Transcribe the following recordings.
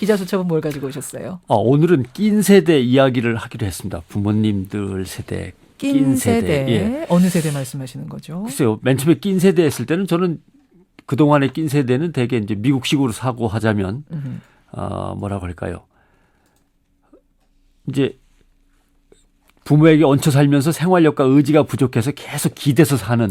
기자 수첩은 뭘 가지고 오셨어요? 오늘은 낀 세대 이야기를 하기로 했습니다. 부모님들 세대, 낀 세대. 예. 어느 세대 말씀하시는 거죠? 글쎄요. 맨 처음에 낀 세대 했을 때는 저는 그동안의 낀 세대는 되게 이제 미국식으로 사고하자면 뭐라고 할까요? 이제 부모에게 얹혀 살면서 생활력과 의지가 부족해서 계속 기대서 사는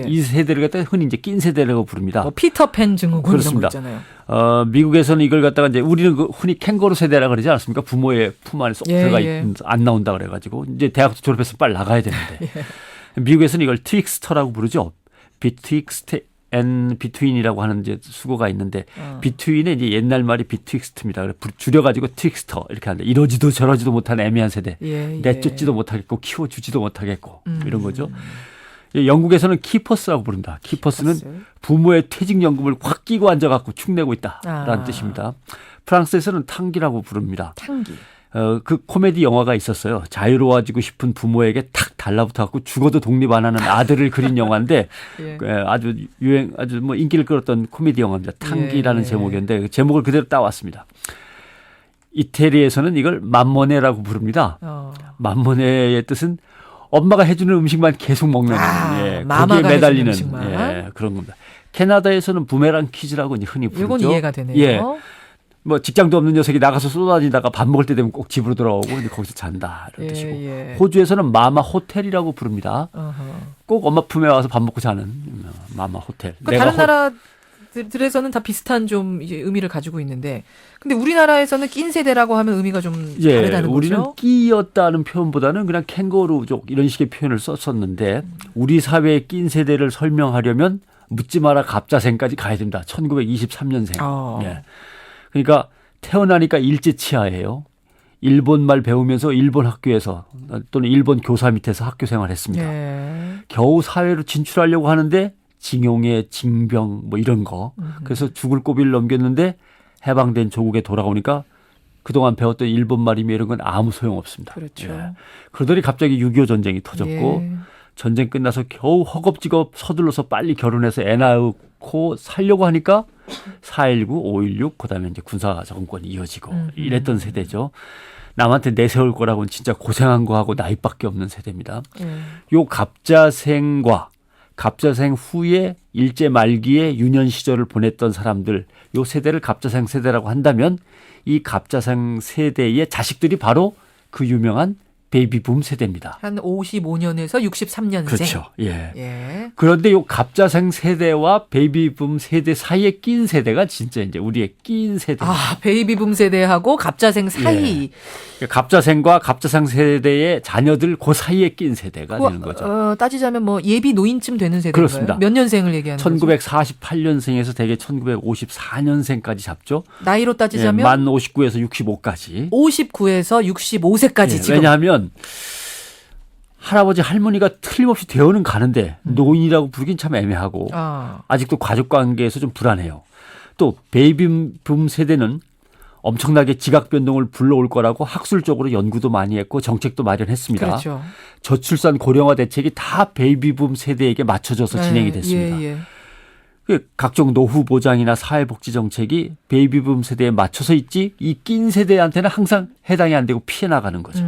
이 세대를 갖다가 흔히 이제 낀 세대라고 부릅니다. 피터팬 증후군 그렇습니다. 이런 거 있잖아요. 미국에서는 이걸 갖다가 이제 우리는 흔히 캥거루 세대라 그러지 않습니까? 부모의 품 안에 쏙 들어가 안 나온다 그래가지고 이제 대학도 졸업해서 빨리 나가야 되는데 미국에서는 이걸 트윅스터라고 부르죠. 비트윅스트 앤 비트윈이라고 하는 이제 수거가 있는데 비트윈의 이제 옛날 말이 비트윅스트입니다. 줄여가지고 트윅스터 이렇게 하는데 이러지도 저러지도 못하는 애매한 세대. 내쫓지도 못하겠고 키워주지도 못하겠고 이런 거죠. 영국에서는 키퍼스라고 부른다. 키퍼스는 부모의 퇴직연금을 확 끼고 앉아갖고 축내고 있다라는 뜻입니다. 프랑스에서는 탕기라고 부릅니다. 탕기. 그 코미디 영화가 있었어요. 자유로워지고 싶은 부모에게 탁 달라붙어갖고 죽어도 독립 안 하는 아들을 그린 영화인데 아주 뭐 인기를 끌었던 코미디 영화입니다. 탕기라는 제목인데 그 제목을 그대로 따왔습니다. 이태리에서는 이걸 맘모네라고 부릅니다. 맘모네의 뜻은 엄마가 해주는 음식만 계속 먹는 거기에 매달리는 그런 겁니다. 캐나다에서는 부메랑 퀴즈라고 흔히 부르죠. 이건 이해가 되네요. 예. 뭐 직장도 없는 녀석이 나가서 쏟아지다가 밥 먹을 때 되면 꼭 집으로 돌아오고 거기서 잔다 이런 뜻이고 호주에서는 마마 호텔이라고 부릅니다. 꼭 엄마 품에 와서 밥 먹고 자는 마마 호텔. 그러니까 다른 나라들에서는 다 비슷한 좀 이제 의미를 가지고 있는데 근데 우리나라에서는 낀 세대라고 하면 의미가 좀 다르다는 우리는 거죠? 끼였다는 표현보다는 그냥 캥거루족 이런 식의 표현을 썼었는데 우리 사회의 낀 세대를 설명하려면 묻지 마라 갑자생까지 가야 됩니다. 1923년생. 그러니까 태어나니까 일제치하예요. 일본말 배우면서 일본 학교에서 또는 일본 교사 밑에서 학교 생활했습니다. 겨우 사회로 진출하려고 하는데 징용에 징병 뭐 이런 거. 그래서 죽을 고비를 넘겼는데 해방된 조국에 돌아오니까 그동안 배웠던 일본말이며 이런 건 아무 소용없습니다. 그렇죠. 그러더니 갑자기 6.25 전쟁이 터졌고 전쟁 끝나서 겨우 허겁지겁 서둘러서 빨리 결혼해서 애 낳고 살려고 하니까 4.19, 5.16 그다음에 이제 군사 정권이 이어지고 이랬던 세대죠. 남한테 내세울 거라고는 진짜 고생한 거하고 나이밖에 없는 세대입니다. 요 갑자생과 갑자생 후에 일제 말기에 유년 시절을 보냈던 사람들 요 세대를 갑자생 세대라고 한다면 이 갑자생 세대의 자식들이 바로 그 유명한 베이비붐 세대입니다. 한 55년에서 63년생. 그렇죠. 그런데 이 갑자생 세대와 베이비붐 세대 사이에 낀 세대가 진짜 이제 우리의 낀 세대. 베이비붐 세대하고 갑자생 사이. 갑자생과 갑자생 세대의 자녀들 그 사이에 낀 세대가 되는 거죠. 따지자면 뭐 예비 노인쯤 되는 세대인가요? 그렇습니다. 몇 년생을 얘기하는 거죠? 1948년생에서 대개 1954년생까지 잡죠. 나이로 따지자면 만 59에서 65까지. 59에서 65세까지 지금. 왜냐하면 할아버지 할머니가 틀림없이 되어는 가는데 노인이라고 부르긴 참 애매하고 아직도 가족관계에서 좀 불안해요. 또 베이비붐 세대는 엄청나게 지각 변동을 불러올 거라고 학술적으로 연구도 많이 했고 정책도 마련했습니다. 그렇죠. 저출산 고령화 대책이 다 베이비붐 세대에게 맞춰져서 진행이 됐습니다. 각종 노후 보장이나 사회복지 정책이 베이비붐 세대에 맞춰서 있지 이 낀 세대한테는 항상 해당이 안 되고 피해 나가는 거죠.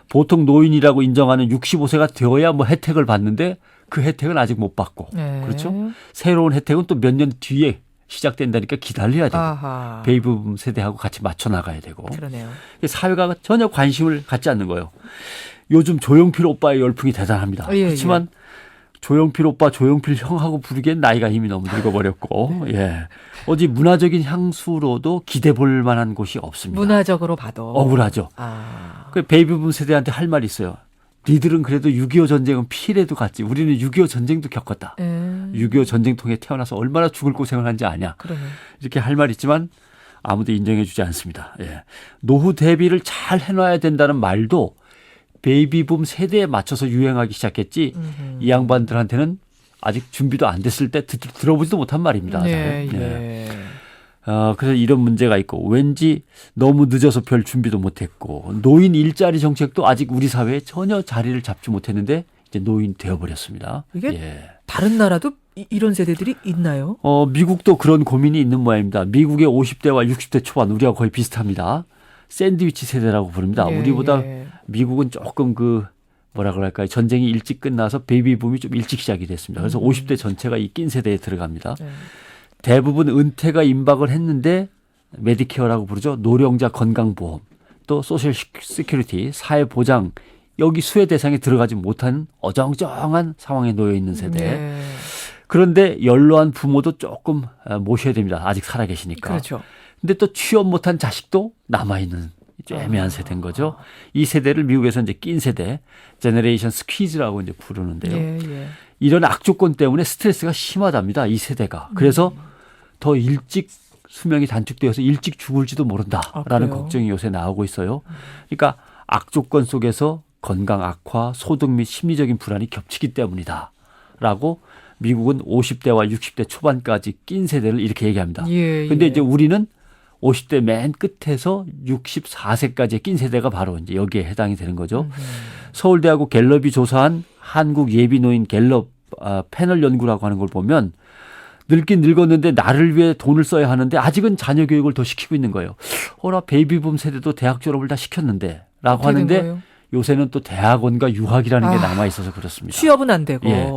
보통 노인이라고 인정하는 65세가 되어야 뭐 혜택을 받는데 그 혜택은 아직 못 받고 그렇죠. 새로운 혜택은 또 몇 년 뒤에 시작된다니까 기다려야 되고 베이비붐 세대하고 같이 맞춰 나가야 되고 그러네요. 사회가 전혀 관심을 갖지 않는 거예요. 요즘 조용필 오빠의 열풍이 대단합니다. 그렇지만 조용필 오빠, 조용필 형하고 부르기엔 나이가 이미 너무 늙어버렸고 어디 문화적인 향수로도 기대 볼 만한 곳이 없습니다. 문화적으로 봐도. 억울하죠. 그 베이비붐 세대한테 할 말이 있어요. 니들은 그래도 6.25 전쟁은 피해라도 갔지. 우리는 6.25 전쟁도 겪었다. 6.25 전쟁통에 태어나서 얼마나 죽을 고생을 한지 아냐. 이렇게 할 말이 있지만 아무도 인정해 주지 않습니다. 노후 대비를 잘 해놔야 된다는 말도 베이비붐 세대에 맞춰서 유행하기 시작했지 이 양반들한테는 아직 준비도 안 됐을 때 들어보지도 못한 말입니다. 그래서 이런 문제가 있고 왠지 너무 늦어서 별 준비도 못했고 노인 일자리 정책도 아직 우리 사회에 전혀 자리를 잡지 못했는데 이제 노인 되어버렸습니다. 이게 예. 다른 나라도 이런 세대들이 있나요? 미국도 그런 고민이 있는 모양입니다. 미국의 50대와 60대 초반 우리가 거의 비슷합니다. 샌드위치 세대라고 부릅니다. 예, 우리보다 예. 미국은 조금 뭐라 그럴까요? 전쟁이 일찍 끝나서 베이비붐이 좀 일찍 시작이 됐습니다. 그래서 50대 전체가 이 낀 세대에 들어갑니다. 네. 대부분 은퇴가 임박을 했는데 메디케어라고 부르죠. 노령자 건강보험, 또 소셜 시큐리티, 사회보장 여기 수혜 대상에 들어가지 못하는 어정쩡한 상황에 놓여 있는 세대. 네. 그런데 연로한 부모도 조금 모셔야 됩니다. 아직 살아계시니까. 그렇죠. 근데 또 취업 못한 자식도 남아있는 좀 애매한 세대인 거죠. 이 세대를 미국에서 이제 낀 세대, 제너레이션 스퀴즈라고 이제 부르는데요. 예, 예. 이런 악조건 때문에 스트레스가 심하답니다. 이 세대가. 그래서 더 일찍 수명이 단축되어서 일찍 죽을지도 모른다라는 그래요? 걱정이 요새 나오고 있어요. 그러니까 악조건 속에서 건강 악화, 소득 및 심리적인 불안이 겹치기 때문이다라고 미국은 50대와 60대 초반까지 낀 세대를 이렇게 얘기합니다. 예, 근데 예. 이제 우리는 50대 맨 끝에서 64세까지의 낀 세대가 바로 이제 여기에 해당이 되는 거죠. 서울대하고 갤럽이 조사한 한국 예비노인 갤럽 패널 연구라고 하는 걸 보면 늙긴 늙었는데 나를 위해 돈을 써야 하는데 아직은 자녀 교육을 더 시키고 있는 거예요. 나 베이비붐 세대도 대학 졸업을 다 시켰는데 라고 하는데 거예요? 요새는 또 대학원과 유학이라는 게 남아 있어서 그렇습니다. 취업은 안 되고. 예.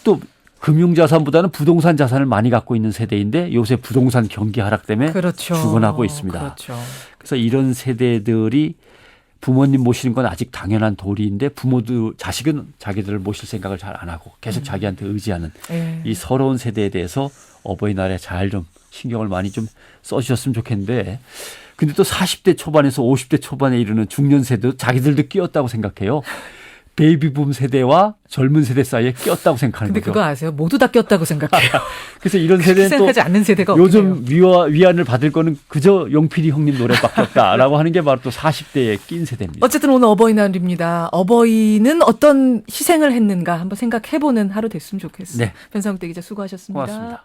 또 금융자산보다는 부동산 자산을 많이 갖고 있는 세대인데 요새 부동산 경기 하락 때문에 그렇죠. 죽어나고 있습니다. 그렇죠. 그래서 이런 세대들이 부모님 모시는 건 아직 당연한 도리인데 부모도 자식은 자기들을 모실 생각을 잘 안 하고 계속 자기한테 의지하는 예. 이 서러운 세대에 대해서 어버이날에 잘 좀 신경을 많이 좀 써주셨으면 좋겠는데 근데 또 40대 초반에서 50대 초반에 이르는 중년 세대도 자기들도 끼었다고 생각해요. 베이비붐 세대와 젊은 세대 사이에 끼었다고 생각하는 근데 거죠. 그거 아세요? 모두 다 꼈다고 생각해요. 그래서 이런 그렇게 세대는 또 생각하지 않는 세대가 없네요. 요즘 위안을 받을 거는 그저 용필이 형님 노래밖에 없다라고 하는 게 바로 또 40대의 낀 세대입니다. 어쨌든 오늘 어버이날입니다. 어버이는 어떤 희생을 했는가 한번 생각해보는 하루 됐으면 좋겠어요. 네. 변상욱 기자 수고하셨습니다. 고맙습니다.